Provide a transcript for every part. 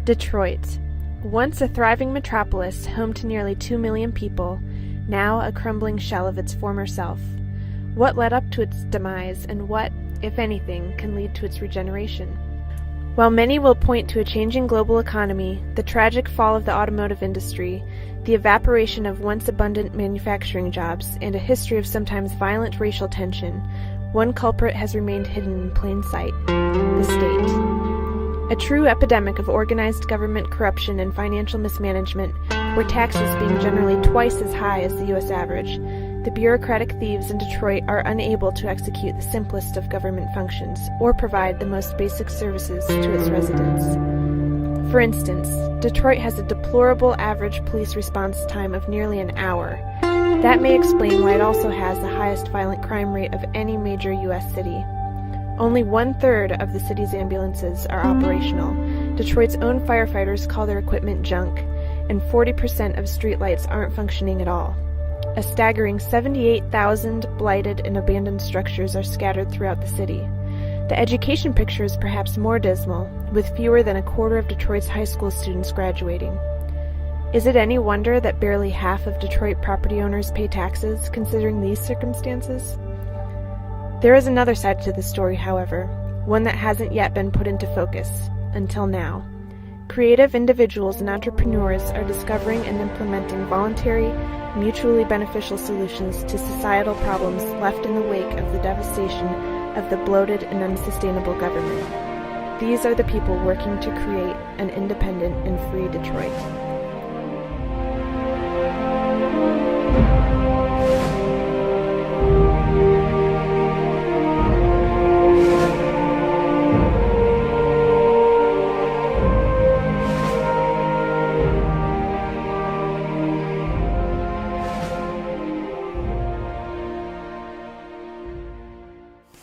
Detroit. Once a thriving metropolis home to nearly 2 million people, now a crumbling shell of its former self. What led up to its demise, and what, if anything, can lead to its regeneration? While many will point to a changing global economy, the tragic fall of the automotive industry, the evaporation of once abundant manufacturing jobs, and a history of sometimes violent racial tension, one culprit has remained hidden in plain sight: the state. A true epidemic of organized government corruption and financial mismanagement, where taxes being generally twice as high as the U.S. average, the bureaucratic thieves in Detroit are unable to execute the simplest of government functions or provide the most basic services to its residents. For instance, Detroit has a deplorable average police response time of nearly an hour. That may explain why it also has the highest violent crime rate of any major U.S. city. Only 1/3 of the city's ambulances are operational. Detroit's own firefighters call their equipment junk, and 40% of streetlights aren't functioning at all. A staggering 78,000 blighted and abandoned structures are scattered throughout the city. The education picture is perhaps more dismal, with fewer than a quarter of Detroit's high school students graduating. Is it any wonder that barely half of Detroit property owners pay taxes, considering these circumstances? There is another side to the story, however, one that hasn't yet been put into focus, until now. Creative individuals and entrepreneurs are discovering and implementing voluntary, mutually beneficial solutions to societal problems left in the wake of the devastation of the bloated and unsustainable government. These are the people working to create an independent and free Detroit.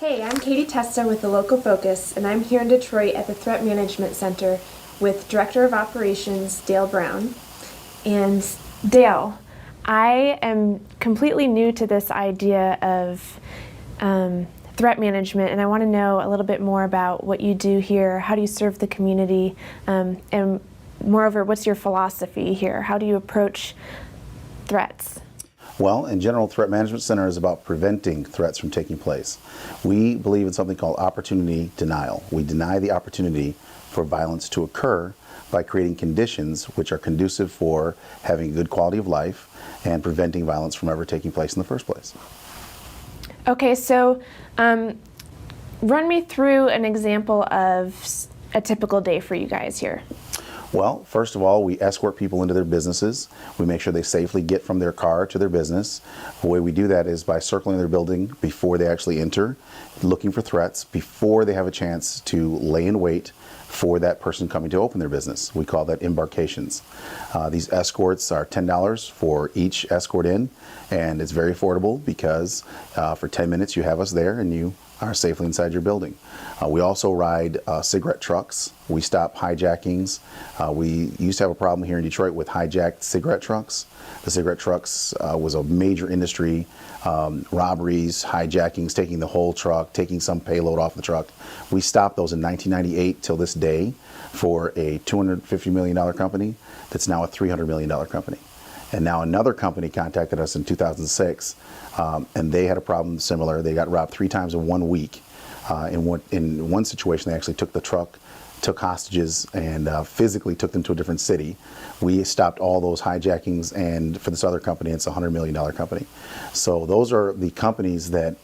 Hey, I'm Katie Testa with the Local Focus, and I'm here in Detroit at the Threat Management Center with Director of Operations Dale Brown. And Dale, I am completely new to this idea of threat management, and I want to know a little bit more about what you do here. How do you serve the community? And moreover, what's your philosophy here? How do you approach threats? Well, in general, Threat Management Center is about preventing threats from taking place. We believe in something called opportunity denial. We deny the opportunity for violence to occur by creating conditions which are conducive for having a good quality of life and preventing violence from ever taking place in the first place. Okay, so run me through an example of a typical day for you guys here. Well, first of all, we escort people into their businesses. We make sure they safely get from their car to their business. The way we do that is by circling their building before they actually enter, looking for threats before they have a chance to lay in wait for that person coming to open their business. We call that embarkations. These escorts are $10 for each escort in, and it's very affordable because for 10 minutes you have us there and you are safely inside your building. We also ride cigarette trucks. We stop hijackings. We used to have a problem here in Detroit with hijacked cigarette trucks. The cigarette trucks was a major industry, robberies, hijackings, taking the whole truck, taking some payload off the truck. We stopped those in 1998 till this day for a $250 million company that's now a $300 million company. And now another company contacted us in 2006, and they had a problem similar. They got robbed 3 times in 1 week. In one situation, they actually took the truck, took hostages, and physically took them to a different city. We stopped all those hijackings, and for this other company, it's a $100 million company. So those are the companies that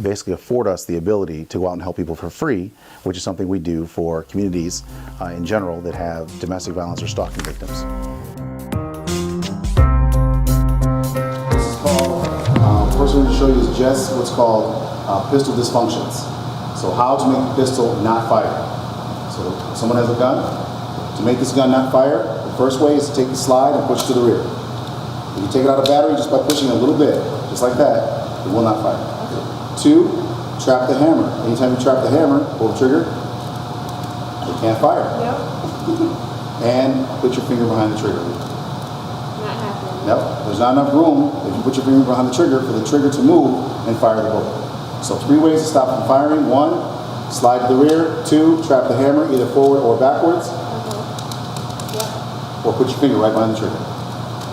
basically afford us the ability to go out and help people for free, which is something we do for communities in general that have domestic violence or stalking victims. First I'm going to show you is just what's called pistol dysfunctions. So how to make the pistol not fire. So if someone has a gun, to make this gun not fire, the first way is to take the slide and push to the rear. If you take it out of battery just by pushing a little bit, just like that, it will not fire. 2, trap the hammer. Anytime you trap the hammer, pull the trigger, it can't fire. Yep. And put your finger behind the trigger. Nope, there's not enough room if you put your finger behind the trigger for the trigger to move and fire the bullet. So 3 ways to stop from firing. 1, slide to the rear. 2, trap the hammer either forward or backwards. or put your finger right behind the trigger.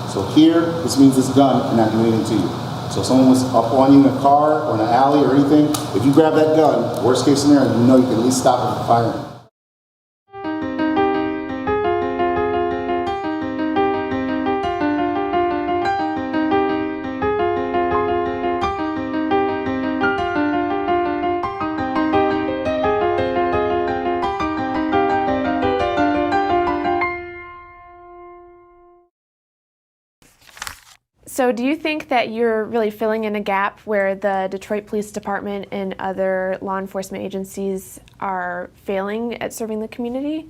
So here, this means this gun cannot do anything to you. So if someone was up on you in a car or in an alley or anything, if you grab that gun, worst case scenario, you know you can at least stop it from firing. So do you think that you're really filling in a gap where the Detroit Police Department and other law enforcement agencies are failing at serving the community?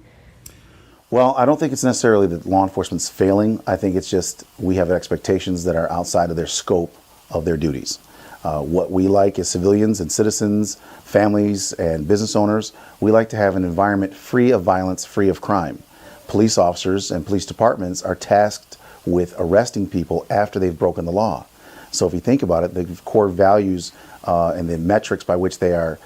Well, I don't think it's necessarily that law enforcement's failing. I think it's just we have expectations that are outside of their scope of their duties. What we like as civilians and citizens, families and business owners, we like to have an environment free of violence, free of crime. Police officers and police departments are tasked with arresting people after they've broken the law. So if you think about it, the core values and the metrics by which they are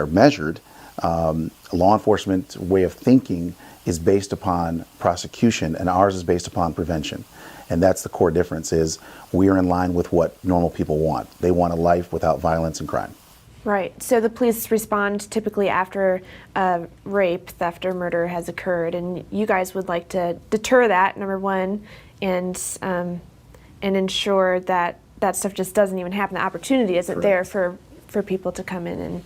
measured, law enforcement way of thinking is based upon prosecution, and ours is based upon prevention. And that's the core difference, is we are in line with what normal people want. They want a life without violence and crime. Right. So the police respond typically after rape, theft, or murder has occurred, and you guys would like to deter that, number one, and ensure that that stuff just doesn't even happen. The opportunity isn't there for people to come in and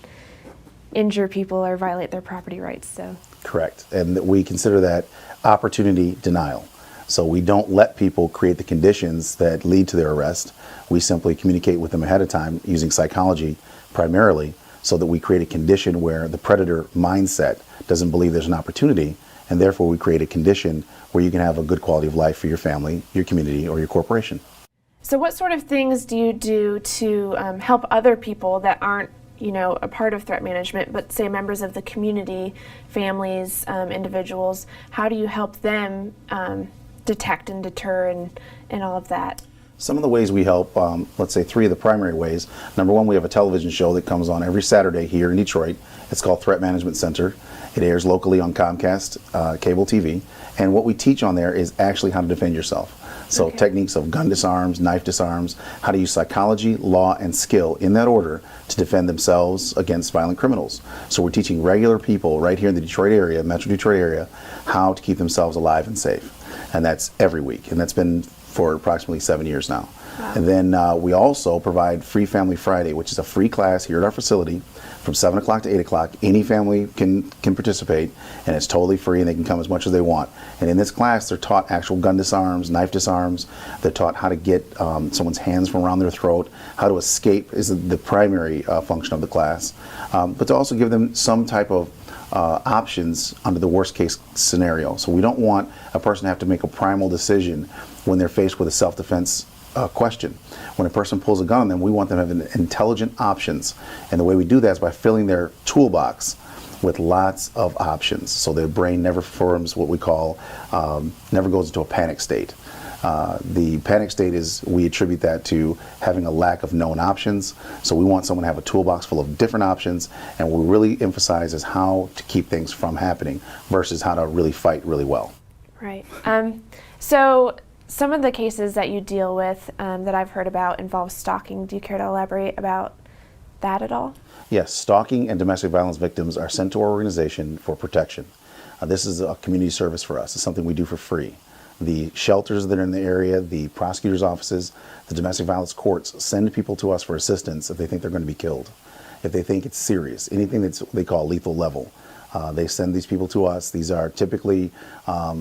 injure people or violate their property rights. So correct. And we consider that opportunity denial. So we don't let people create the conditions that lead to their arrest. We simply communicate with them ahead of time using psychology primarily, so that we create a condition where the predator mindset doesn't believe there's an opportunity, and therefore we create a condition where you can have a good quality of life for your family, your community, or your corporation. So what sort of things do you do to help other people that aren't, a part of threat management, but say members of the community, families, individuals? How do you help them detect and deter and all of that? Some of the ways we help, let's say three of the primary ways. Number one, we have a television show that comes on every Saturday here in Detroit. It's called Threat Management Center. It airs locally on Comcast cable TV. And what we teach on there is actually how to defend yourself. So techniques of gun disarms, knife disarms, how to use psychology, law, and skill in that order to defend themselves against violent criminals. So we're teaching regular people right here in the Detroit area, Metro Detroit area, how to keep themselves alive and safe. And that's every week. And that's been for approximately 7 years now. Wow. And then we also provide Free Family Friday, which is a free class here at our facility from 7 o'clock to 8 o'clock. Any family can participate, and it's totally free, and they can come as much as they want. And in this class, they're taught actual gun disarms, knife disarms. They're taught how to get someone's hands from around their throat, how to escape is the primary function of the class, but to also give them some type of options under the worst case scenario. So we don't want a person to have to make a primal decision when they're faced with a self-defense question. When a person pulls a gun on them, we want them to have intelligent options. And the way we do that is by filling their toolbox with lots of options. So their brain never forms what we call, never goes into a panic state. The panic state is, we attribute that to having a lack of known options. So we want someone to have a toolbox full of different options, and what we really emphasize is how to keep things from happening versus how to really fight really well. Right. So some of the cases that you deal with that I've heard about involve stalking. Do you care to elaborate about that at all? Yes, stalking and domestic violence victims are sent to our organization for protection. This is a community service for us. It's something we do for free. The shelters that are in the area, the prosecutor's offices, the domestic violence courts send people to us for assistance if they think they're going to be killed, if they think it's serious, anything that they call lethal level. They send these people to us. These are typically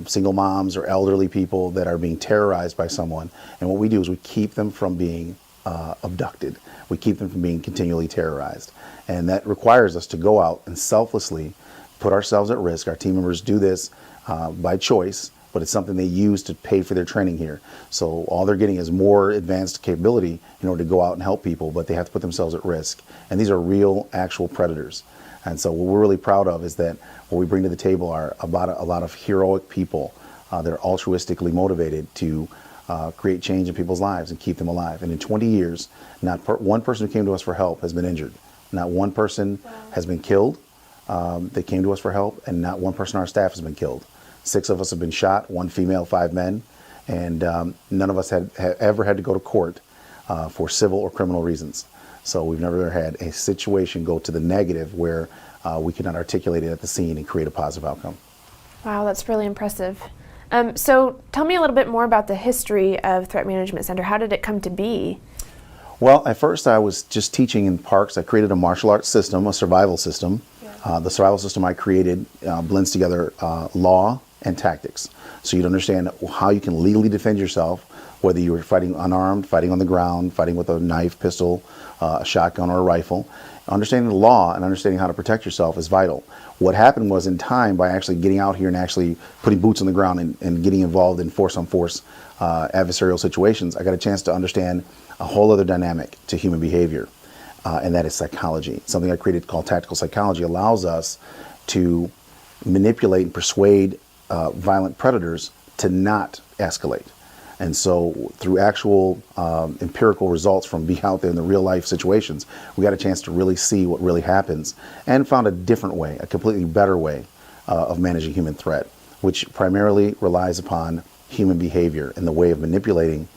single moms or elderly people that are being terrorized by someone. And what we do is we keep them from being abducted. We keep them from being continually terrorized. And that requires us to go out and selflessly put ourselves at risk. Our team members do this by choice, but it's something they use to pay for their training here. So all they're getting is more advanced capability in order to go out and help people, but they have to put themselves at risk. And these are real, actual predators. And so what we're really proud of is that what we bring to the table are a lot of heroic people that are altruistically motivated to create change in people's lives and keep them alive. And in 20 years, not one person who came to us for help has been injured. Not one person has been killed that came to us for help, and not one person on our staff has been killed. 6 of us have been shot, 1 female, 5 men, and none of us had ever had to go to court for civil or criminal reasons. So we've never had a situation go to the negative where we cannot articulate it at the scene and create a positive outcome. Wow, that's really impressive. So tell me a little bit more about the history of Threat Management Center. How did it come to be? Well, at first I was just teaching in parks. I created a martial arts system, a survival system. The survival system I created blends together law and tactics. So you'd understand how you can legally defend yourself, whether you were fighting unarmed, fighting on the ground, fighting with a knife, pistol, a shotgun, or a rifle. Understanding the law and understanding how to protect yourself is vital. What happened was, in time, by actually getting out here and actually putting boots on the ground and getting involved in force-on-force adversarial situations, I got a chance to understand a whole other dynamic to human behavior, and that is psychology. Something I created called tactical psychology allows us to manipulate and persuade violent predators to not escalate. And so through actual empirical results from being out there in the real life situations, we got a chance to really see what really happens and found a different way, a completely better way of managing human threat, which primarily relies upon human behavior and the way of manipulating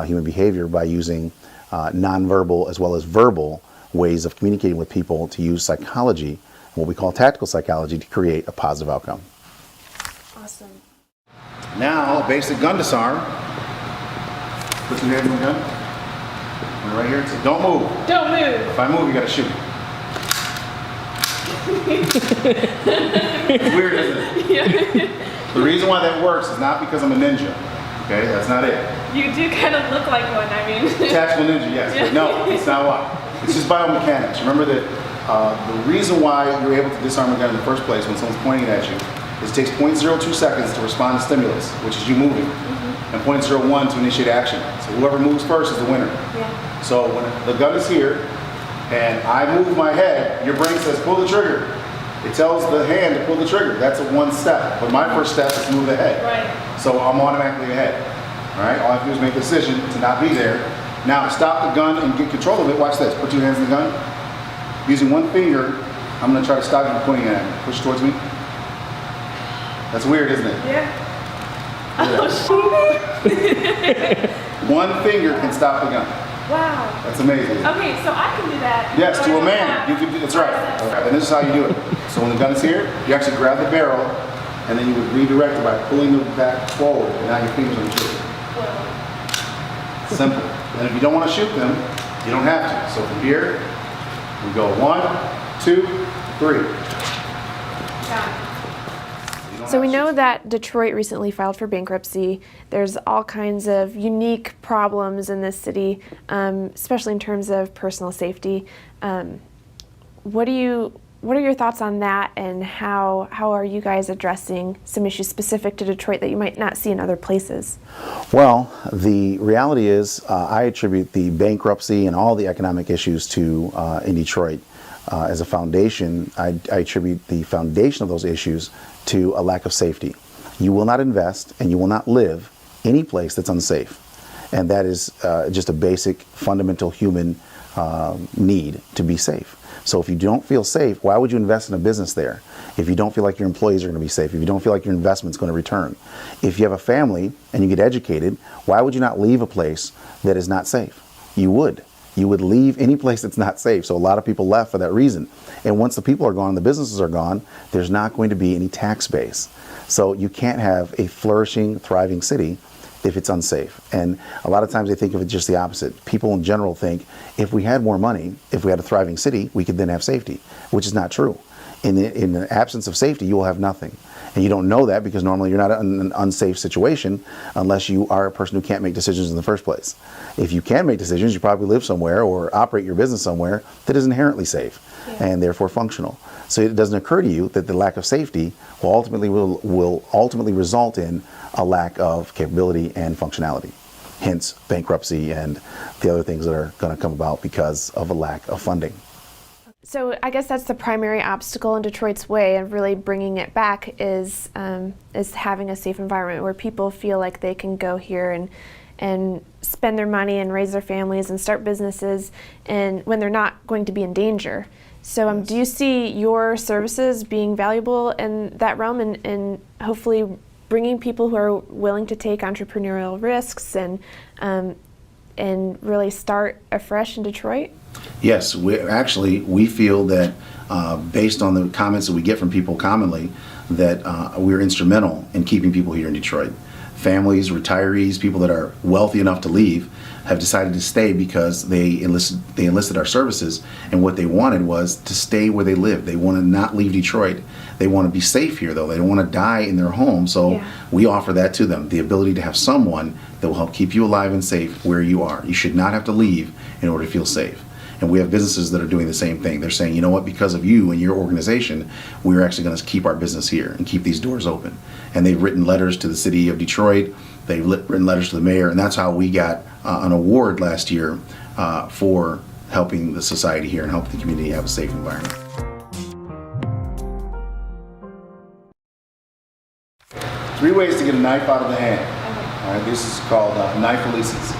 human behavior by using nonverbal as well as verbal ways of communicating with people to use psychology, what we call tactical psychology, to create a positive outcome. Awesome. Now, basic gun disarm. Put your hand on the gun. And right here, it says, don't move. Don't move. If I move, you gotta shoot. It's weird, isn't it? Yeah. The reason why that works is not because I'm a ninja. Okay, that's not it. You do kind of look like one, I mean. Tactical ninja, yes, but no, it's not why. It's just biomechanics. Remember that the reason why you're able to disarm a gun in the first place when someone's pointing it at you is it takes 0.02 seconds to respond to stimulus, which is you moving, and 0.01 to initiate action. So whoever moves first is the winner. Yeah. So when the gun is here and I move my head, your brain says pull the trigger. It tells the hand to pull the trigger. That's a one step. But my first step is to move the head. Right. So I'm automatically ahead. All right. All I have to do is make a decision to not be there. Now to stop the gun and get control of it, watch this. Put 2 hands in the gun. Using 1 finger, I'm going to try to stop you from pointing at me. Push towards me. That's weird, isn't it? Yeah. Oh, shoot. 1 finger can stop the gun. Wow. That's amazing. Okay, so I can do that. Yes, to a man. You can do, that's right. Okay. And this is how you do it. So when the gun is here, you actually grab the barrel, and then you would redirect it by pulling the back forward, and now your fingers on the trigger. Simple. And if you don't want to shoot them, you don't have to. So from here, we go 1, 2, 3. Got it. So we know that Detroit recently filed for bankruptcy. There's all kinds of unique problems in this city, especially in terms of personal safety. What are your thoughts on that, and how are you guys addressing some issues specific to Detroit that you might not see in other places? Well, the reality is I attribute the bankruptcy and all the economic issues to in Detroit. As a foundation, I attribute the foundation of those issues to a lack of safety. You will not invest and you will not live any place that's unsafe. And that is just a basic, fundamental human need to be safe. So if you don't feel safe, why would you invest in a business there? If you don't feel like your employees are going to be safe, if you don't feel like your investment's going to return. If you have a family and you get educated, why would you not leave a place that is not safe? You would. You would leave any place that's not safe. So a lot of people left for that reason. And once the people are gone, the businesses are gone, there's not going to be any tax base. So you can't have a flourishing, thriving city if it's unsafe. And a lot of times they think of it just the opposite. People in general think if we had more money, if we had a thriving city, we could then have safety, which is not true. In the absence of safety, you will have nothing. And you don't know that because normally you're not in an unsafe situation unless you are a person who can't make decisions in the first place. If you can make decisions, you probably live somewhere or operate your business somewhere that is inherently safe and therefore functional. So it doesn't occur to you that the lack of safety will ultimately result in a lack of capability and functionality. Hence bankruptcy and the other things that are going to come about because of a lack of funding. So I guess that's the primary obstacle in Detroit's way of really bringing it back is having a safe environment where people feel like they can go here and spend their money and raise their families and start businesses and when they're not going to be in danger. So do you see your services being valuable in that realm and hopefully bringing people who are willing to take entrepreneurial risks and really start afresh in Detroit? Yes, we feel that based on the comments that we get from people commonly, that we're instrumental in keeping people here in Detroit. Families, retirees, people that are wealthy enough to leave have decided to stay because they enlisted our services, and what they wanted was to stay where they live. They want to not leave Detroit. They want to be safe here, though. They don't want to die in their home, so we offer that to them, the ability to have someone that will help keep you alive and safe where you are. You should not have to leave in order to feel safe. And we have businesses that are doing the same thing. They're saying, you know what, because of you and your organization, we're actually going to keep our business here and keep these doors open. And they've written letters to the city of Detroit. They've written letters to the mayor, and that's how we got an award last year for helping the society here and helping the community have a safe environment. Three ways to get a knife out of the hand. All right, this is called knife releases.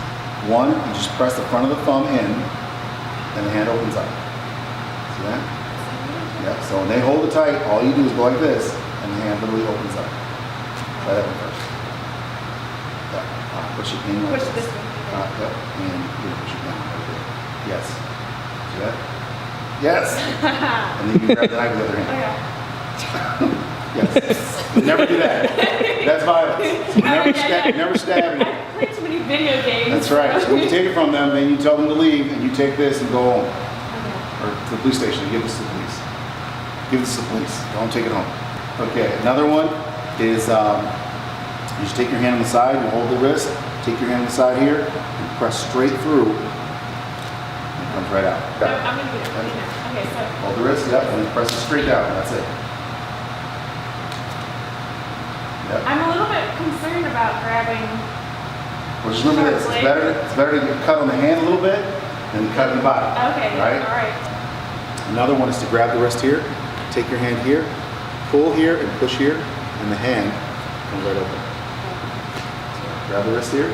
One, you just press the front of the thumb in, and the hand opens up. See that? Yeah, so when they hold it tight, all you do is go like this, and the hand literally opens up. Try that one first. Push it in like Push this. this way. And push it down right there. Yes. See that? Yes! And then you grab the knife with the other hand. Yes. Never do that. That's violence. Never stab you. I played too many video games. That's right. So when you take it from them, then you tell them to leave, and you take this and go home. Or to the police station and give this to the police. Give this to the police. Don't take it home. Okay, another one is you just take your hand on the side, you hold the wrist, take your hand on the side here, and press straight through. It comes right out. No, I'm going to do it. Okay, so. Hold the wrist, yep, and then press it straight down. That's it. Yep. I'm a little bit concerned about grabbing. Well, just remember this, it's better to cut on the hand a little bit than cut in the body. Okay, right? all right. Another one is to grab the wrist here, take your hand here, pull here and push here, and the hand comes right open. So grab the wrist here,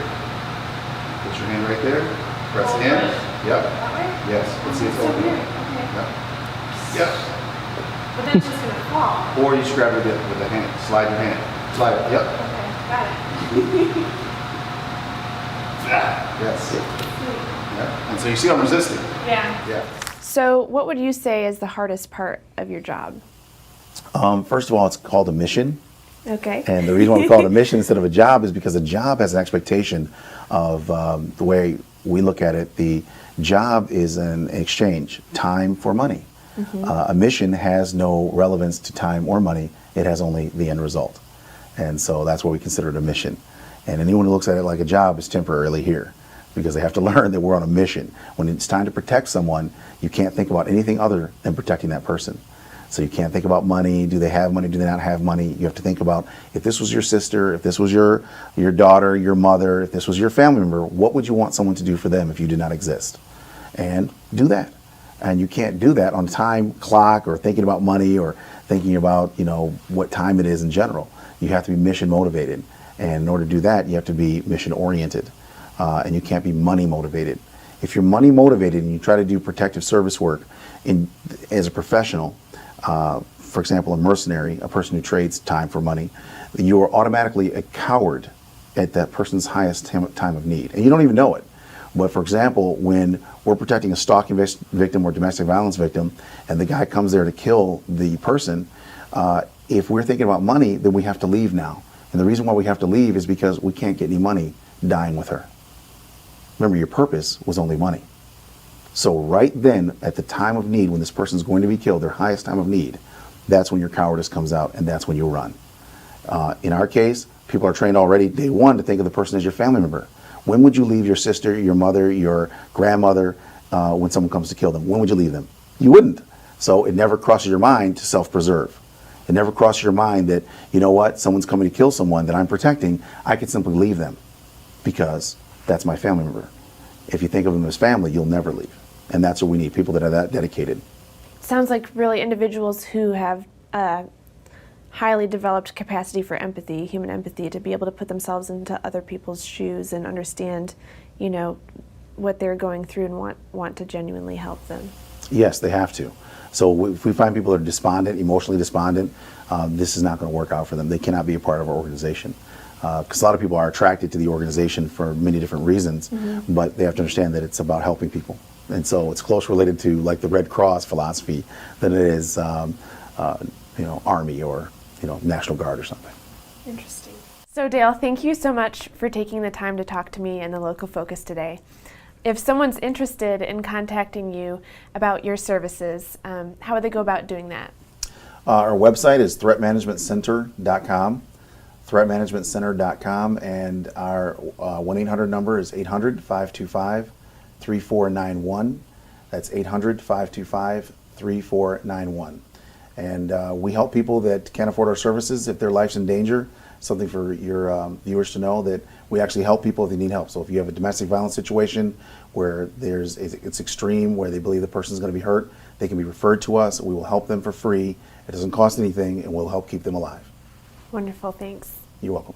put your hand right there, press in. Yep. That way? Yes. Let's see if it's open. Okay. Yep. Yep. But then it's just going to fall. Or you just grab it with the hand. Slide your hand. Slide it. Yep. Okay, got it. Yes. Yep. And so you see I'm resisting. Yeah. Yeah. So what would you say is the hardest part of your job? First of all, it's called a mission. Okay. And the reason why we call it a mission instead of a job is because a job has an expectation of the way we look at it. The job is an exchange, time for money. Mm-hmm. A mission has no relevance to time or money. It has only the end result. And so that's what we consider it a mission. And anyone who looks at it like a job is temporarily here because they have to learn that we're on a mission. When it's time to protect someone, you can't think about anything other than protecting that person. So you can't think about money. Do they have money? Do they not have money? You have to think about if this was your sister, if this was your daughter, your mother, if this was your family member, what would you want someone to do for them if you did not exist? And do that. And you can't do that on a time clock or thinking about money or thinking about, what time it is in general. You have to be mission motivated. And in order to do that, you have to be mission oriented. And you can't be money motivated. If you're money motivated and you try to do protective service work as a professional, for example, a mercenary, a person who trades time for money, you are automatically a coward at that person's highest time of need. And you don't even know it. But for example, when we're protecting a stalking victim or domestic violence victim, and the guy comes there to kill the person, if we're thinking about money, then we have to leave now. And the reason why we have to leave is because we can't get any money dying with her. Remember, your purpose was only money. So right then, at the time of need, when this person's going to be killed, their highest time of need, that's when your cowardice comes out, and that's when you run. In our case, people are trained already day one to think of the person as your family member. When would you leave your sister, your mother, your grandmother when someone comes to kill them? When would you leave them? You wouldn't. So it never crosses your mind to self-preserve. It never crosses your mind that, someone's coming to kill someone that I'm protecting, I could simply leave them because that's my family member. If you think of them as family, you'll never leave. And that's what we need, people that are that dedicated. Sounds like really individuals who have highly developed capacity for empathy, human empathy, to be able to put themselves into other people's shoes and understand, what they're going through and want to genuinely help them. Yes, they have to. So if we find people that are despondent, emotionally despondent, this is not going to work out for them. They cannot be a part of our organization. Because a lot of people are attracted to the organization for many different reasons, but they have to understand that it's about helping people. And so it's close related to like the Red Cross philosophy than it is, Army or, National Guard or something. Interesting. So Dale, thank you so much for taking the time to talk to me and the Local Focus today. If someone's interested in contacting you about your services, how would they go about doing that? Our website is threatmanagementcenter.com, threatmanagementcenter.com, and our 1-800 number is 800-525-3491. That's 800-525-3491. And we help people that can't afford our services if their life's in danger. Something for your viewers to know, that we actually help people if they need help. So if you have a domestic violence situation where it's extreme, where they believe the person's going to be hurt, they can be referred to us. We will help them for free. It doesn't cost anything, and we'll help keep them alive. Wonderful, thanks. You're welcome.